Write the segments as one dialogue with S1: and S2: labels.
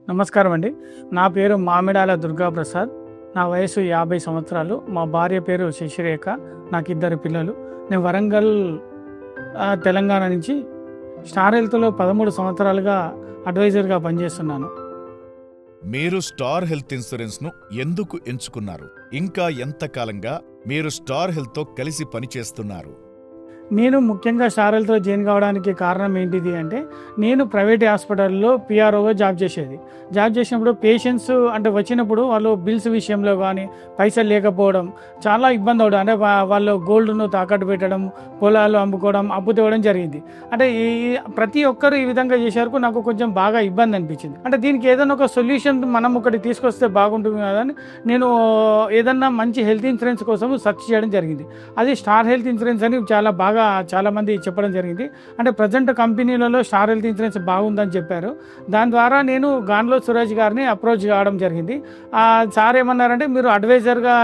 S1: నమస్కారం అండి. నా పేరు మామిడాల దుర్గాప్రసాద్. నా వయసు 50 సంవత్సరాలు. మా భార్య పేరు శశిరేఖ. నాకు 2 పిల్లలు. నేను వరంగల్ తెలంగాణ నుంచి స్టార్ హెల్త్‌లో 13 సంవత్సరాలుగా అడ్వైజర్‌గా పనిచేస్తున్నాను.
S2: మీరు స్టార్ హెల్త్ ఇన్సూరెన్స్‌ను ఎందుకు ఎంచుకున్నారు? ఇంకా ఎంతకాలంగా మీరు స్టార్ హెల్త్‌తో కలిసి పనిచేస్తున్నారు?
S1: నేను ముఖ్యంగా స్టార్ హెల్త్‌లో జాయిన్ కావడానికి కారణం ఏంటిది అంటే, నేను ప్రైవేట్ హాస్పిటల్‌లో పిఆర్ఓగా జాబ్ చేసేది. జాబ్ చేసినప్పుడు పేషెంట్స్ అంటే వచ్చినప్పుడు వాళ్ళు బిల్స్ విషయంలో కానీ, పైసలు లేకపోవడం చాలా ఇబ్బంది అవ్వడం. అంటే వాళ్ళు గోల్డ్‌ను తాకట్టు పెట్టడం, పొలాలు అమ్ముకోవడం, అప్పు తేవడం జరిగింది. అంటే ఈ ప్రతి ఒక్కరు ఈ విధంగా చేసేవరకు నాకు కొంచెం బాగా ఇబ్బంది అనిపించింది. అంటే దీనికి ఏదైనా ఒక సొల్యూషన్ మనం ఒకటి తీసుకొస్తే బాగుంటుంది కదా అని నేను ఏదన్నా మంచి హెల్త్ ఇన్సూరెన్స్ కోసం సెర్చ్ చేయడం జరిగింది. అది స్టార్ హెల్త్ ఇన్సూరెన్స్ అని చాలామంది చెప్పడం జరిగింది. అంటే ప్రజెంట్ కంపెనీలలో స్టార్ హెల్త్ ఇన్సూరెన్స్ బాగుందని చెప్పారు. దాని ద్వారా నేను గాన్లో సురేష్ గారిని అప్రోచ్ కావడం జరిగింది. సార్ ఏమన్నారంటే మీరు అడ్వైజర్గా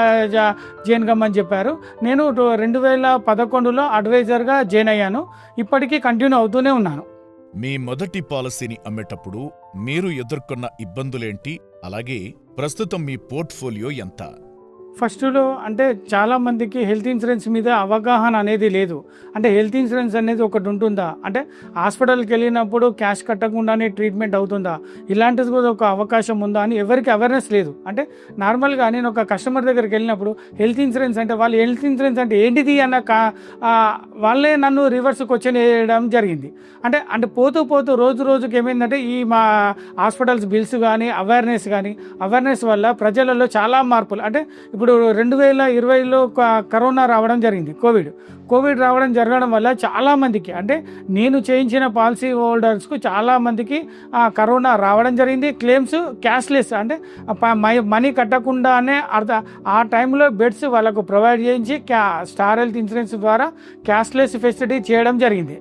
S1: జాయిన్ కమ్మని చెప్పారు. నేను 2011లో అడ్వైజర్గా జాయిన్ అయ్యాను. ఇప్పటికీ కంటిన్యూ అవుతూనే ఉన్నాను.
S2: మీ మొదటి పాలసీని అమ్మేటప్పుడు మీరు ఎదుర్కొన్న ఇబ్బందులేంటి? అలాగే ప్రస్తుతం మీ పోర్ట్ఫోలియో ఎంత?
S1: ఫస్ట్లో అంటే చాలామందికి హెల్త్ ఇన్సూరెన్స్ మీద అవగాహన అనేది లేదు. అంటే హెల్త్ ఇన్సూరెన్స్ అనేది ఒకటి ఉంటుందా, అంటే హాస్పిటల్కి వెళ్ళినప్పుడు క్యాష్ కట్టకుండానే ట్రీట్మెంట్ అవుతుందా, ఇలాంటిది కూడా ఒక అవకాశం ఉందా అని ఎవరికి అవేర్నెస్ లేదు. అంటే నార్మల్గా నేను ఒక కస్టమర్ దగ్గరికి వెళ్ళినప్పుడు హెల్త్ ఇన్సూరెన్స్ అంటే వాళ్ళు హెల్త్ ఇన్సూరెన్స్ అంటే ఏంటిది అన్న వాళ్ళే నన్ను రివర్స్ క్వశ్చన్ వేయడం జరిగింది. అంటే పోతూ రోజుకి ఏమైందంటే ఈ మా హాస్పిటల్స్ బిల్స్ కానీ అవేర్నెస్ వల్ల ప్రజలలో చాలా మార్పులు. అంటే ఇప్పుడు 2020లో కరోనా రావడం జరిగింది. కోవిడ్ జరగడం వల్ల చాలామందికి, అంటే నేను చేయించిన పాలసీ హోల్డర్స్కు చాలామందికి కరోనా రావడం జరిగింది. క్లెయిమ్స్ క్యాష్లెస్, అంటే మనీ కట్టకుండానే ఆ టైంలో బెడ్స్ వాళ్ళకు ప్రొవైడ్ చేయించి స్టార్ హెల్త్ ఇన్సూరెన్స్ ద్వారా క్యాష్లెస్ ఫెసిలిటీ చేయడం జరిగింది.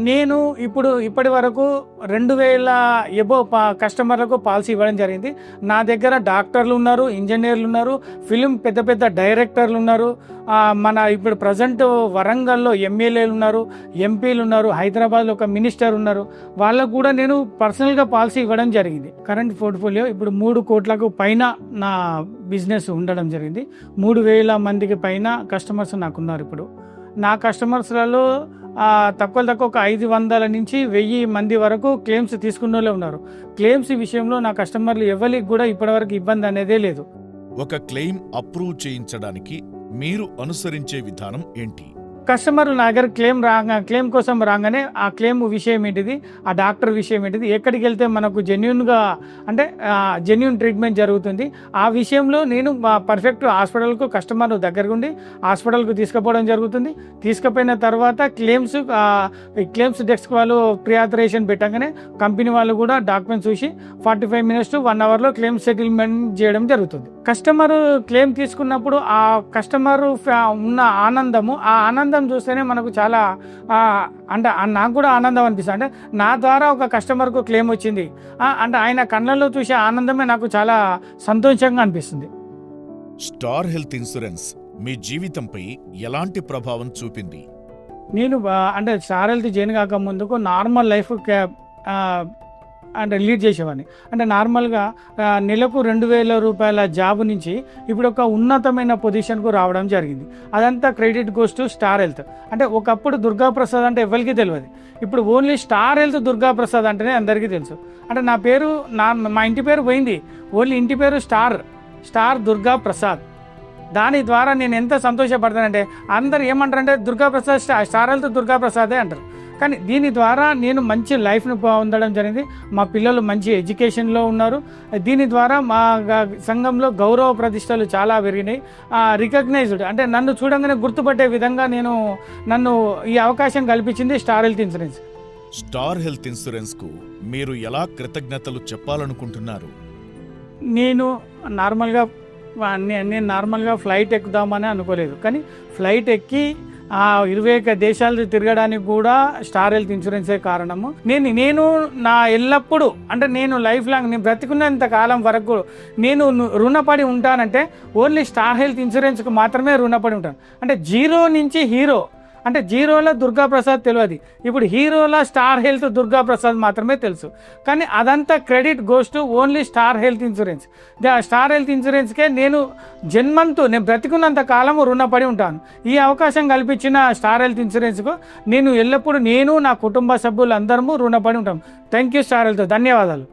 S1: నేను ఇప్పటి వరకు 2000 ఎబో కస్టమర్లకు పాలసీ ఇవ్వడం జరిగింది. నా దగ్గర డాక్టర్లు ఉన్నారు, ఇంజనీర్లు ఉన్నారు, ఫిలిం పెద్ద డైరెక్టర్లు ఉన్నారు. ఇప్పుడు ప్రజెంట్ వరంగల్లో ఎమ్మెల్యేలు ఉన్నారు, ఎంపీలు ఉన్నారు, హైదరాబాద్లో ఒక మినిస్టర్ ఉన్నారు. వాళ్ళకు కూడా నేను పర్సనల్గా పాలసీ ఇవ్వడం జరిగింది. కరెంట్ పోర్ట్ఫోలియో ఇప్పుడు 3 కోట్లకు పైన నా బిజినెస్ ఉండడం జరిగింది. 3000 మందికి పైన కస్టమర్స్ నాకున్నారు. ఇప్పుడు నా కస్టమర్స్లలో తక్కువ ఒక 500 నుంచి 1000 మంది వరకు క్లెయిమ్స్ తీసుకున్న వాళ్ళే ఉన్నారు. క్లెయిమ్స్ విషయంలో నా కస్టమర్లు ఎవరికి కూడా ఇప్పటివరకు ఇబ్బంది అనేదే లేదు.
S2: ఒక క్లెయిమ్ అప్రూవ్ చేయించడానికి మీరు అనుసరించే విధానం ఏంటి?
S1: కస్టమర్ నా దగ్గర క్లెయిమ్ కోసం రాగానే ఆ క్లెయిమ్ విషయం ఏంటిది, ఆ డాక్టర్ విషయం ఏంటిది, ఎక్కడికి వెళ్తే మనకు జెన్యూన్ ట్రీట్మెంట్ జరుగుతుంది, ఆ విషయంలో నేను పర్ఫెక్ట్ హాస్పిటల్కు కస్టమర్ దగ్గర ఉండి హాస్పిటల్కు తీసుకుపోవడం జరుగుతుంది. తీసుకుపోయిన తర్వాత క్లెయిమ్స్ డెస్క్ వాళ్ళు ప్రియాథరైజేషన్ పెట్టగానే కంపెనీ వాళ్ళు కూడా డాక్యుమెంట్స్ చూసి 45 minutes to 1 hourలో క్లెయిమ్ సెటిల్మెంట్ చేయడం జరుగుతుంది. కస్టమర్ క్లెయిమ్ తీసుకున్నప్పుడు ఆ కస్టమర్ ఉన్న ఆనందం చూస్తేనే మనకు చాలా అంటే నాకు కూడా ఆనందం అనిపిస్తుంది. అంటే నా ద్వారా ఒక కస్టమర్కు క్లెయిమ్ వచ్చింది అంటే ఆయన కళ్ళల్లో చూసే ఆనందమే నాకు చాలా సంతోషంగా అనిపిస్తుంది.
S2: స్టార్ హెల్త్ ఇన్సూరెన్స్ మీ జీవితంపై ఎలాంటి ప్రభావం చూపింది?
S1: నేను అంటే స్టార్ హెల్త్ జాయిన్ కాక ముందుకు నార్మల్ లైఫ్ అంటే లీడ్ చేసేవాడిని. అంటే నార్మల్గా నెలకు 2000 రూపాయల జాబ్ నుంచి ఇప్పుడు ఒక ఉన్నతమైన పొజిషన్కు రావడం జరిగింది. అదంతా credit goes to star health. అంటే ఒకప్పుడు దుర్గాప్రసాద్ అంటే ఎవరికి తెలియదు. ఇప్పుడు ఓన్లీ స్టార్ హెల్త్ దుర్గాప్రసాద్ అంటేనే అందరికీ తెలుసు. అంటే మా ఇంటి పేరు పోయింది, ఓన్లీ ఇంటి పేరు స్టార్ దుర్గాప్రసాద్. దాని ద్వారా నేను ఎంత సంతోషపడతానంటే అందరు ఏమంటారంటే దుర్గాప్రసాద్ స్టార్ హెల్త్ దుర్గాప్రసాదే అంటారు. కానీ దీని ద్వారా నేను మంచి లైఫ్ను పొందడం జరిగింది. మా పిల్లలు మంచి ఎడ్యుకేషన్లో ఉన్నారు. దీని ద్వారా మా సంఘంలో గౌరవ ప్రతిష్టలు చాలా పెరిగినాయి. రికగ్నైజ్డ్, అంటే నన్ను చూడంగానే గుర్తుపట్టే విధంగా నన్ను ఈ అవకాశం కల్పించింది Star Health Insurance.
S2: Star Health ఇన్సూరెన్స్కు మీరు ఎలా కృతజ్ఞతలు చెప్పాలనుకుంటున్నారు?
S1: నేను నార్మల్గా ఫ్లైట్ ఎక్కుదామని అనుకోలేదు. కానీ ఫ్లైట్ ఎక్కి 21 దేశాలు తిరగడానికి కూడా స్టార్ హెల్త్ ఇన్సూరెన్సే కారణము. నేను నా ఎల్లప్పుడూ, అంటే నేను లైఫ్ లాంగ్ నేను బ్రతికున్నంత కాలం వరకు నేను రుణపడి ఉంటానంటే ఓన్లీ స్టార్ హెల్త్ ఇన్సూరెన్స్కి మాత్రమే రుణపడి ఉంటాను. అంటే జీరో నుంచి హీరో, అంటే జీరోలో దుర్గాప్రసాద్ తెలియదు, ఇప్పుడు హీరోలో స్టార్ హెల్త్ దుర్గాప్రసాద్ మాత్రమే తెలుసు. కానీ అదంతా credit goes to only Star Health Insurance. Star Health ఇన్సూరెన్స్కే నేను నేను బ్రతికున్నంత కాలము రుణపడి ఉంటాను. ఈ అవకాశం కల్పించిన స్టార్ హెల్త్ ఇన్సూరెన్స్కు నేను ఎల్లప్పుడూ నా కుటుంబ సభ్యులు అందరము రుణపడి ఉంటాం. థ్యాంక్ యూ స్టార్ హెల్త్, ధన్యవాదాలు.